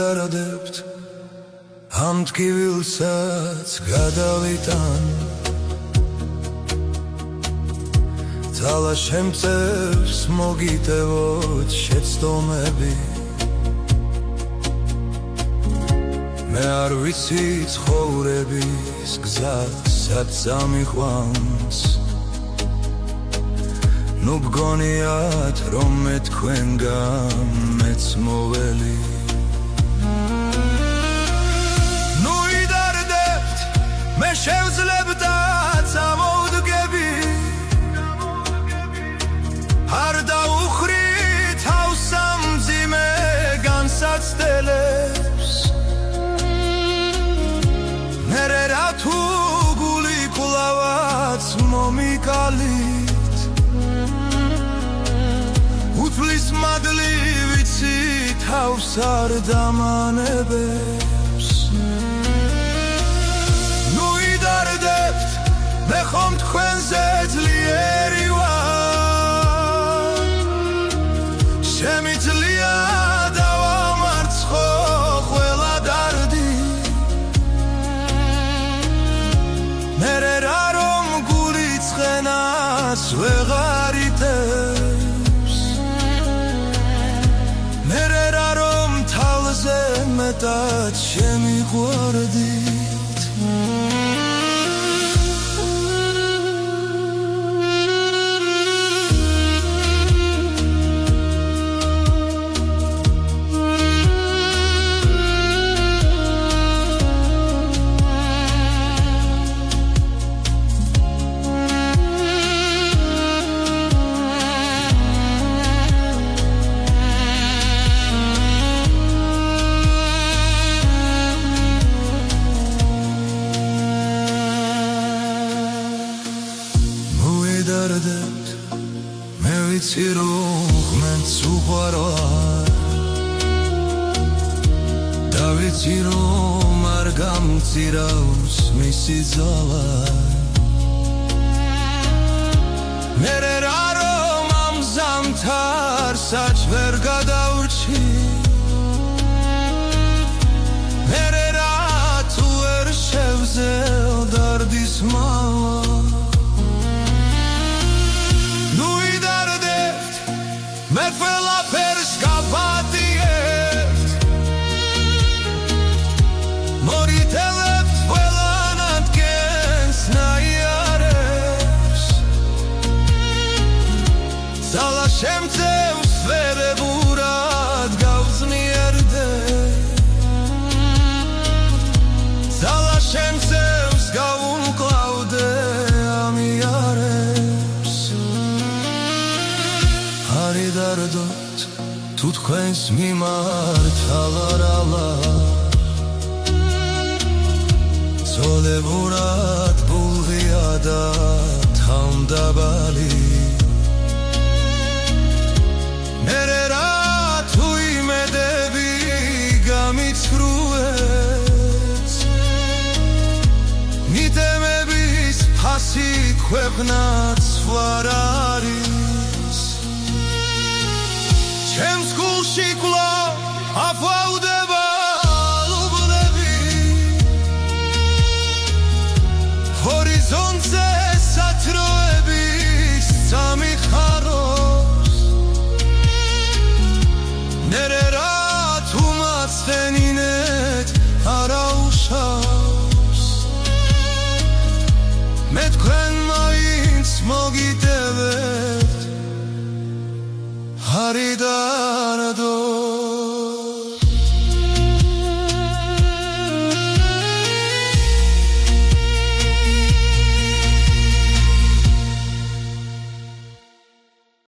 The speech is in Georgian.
მოვიდარდებთ ამ ტკივილსაც გადავიტან ძალა შემწევს მოგიტევოთ შეცდომები მე არ ვიცი ცხოვრების გზას სად წამიყვანს ნუ გგონიათ რომ მე თქვენგან მეც მოველი ნუ ვიდარდებთ მე შევძლებთ და წამოვდგები არ დაუხრი თავს სამძიმე განსაცდელებს მერე რა თუ გული კვლავაც მომიკალით უთვლის მადლი ვიცი თავს არ დამანებებს ნუ ვიდარდებთ მე ხომ თქვენზე ძლიერი ვარ შემიძლია დავამარცხო ყველა დარდი მერე რა რომ გული ცხენას ვეღარ იტევს მერე რა რომ თალზე მეტად შემიყვარდით მე ვიცი რომ ღმერთს უყვარვარ და ვიცი რომ არ გამწირავს მისი ძალა მერე რა რომ ამ ზამთარსაც ვერ გადავრჩი მერე რა თუ ვერ შევძელ დარდის მალა მე ყველაფერს გავადიებთ მორითელებთ ყველანად გენს ნაიარებს ძალა შემწევს ვერებურად გავზნიერდე ძალა შემწევს გავუმკლავდე ამიარებს არიდარდოთ თუ თქვენს მიმართ ალარალა ძოლებურად ბულღია და თავმდაბალი მერე რა თუ იმედები გამიცხრუებს მიტემების ფასი ქვეყნაც ვარ არის ჩემს გულში კვლავ აფაუდება ლუბლები ჰორიზონტზე სათროების სამიხაროს მერე რა თუ მაცდენინეთ არაუშავს მე თქვენ მაინც მოგიტევებთ Harida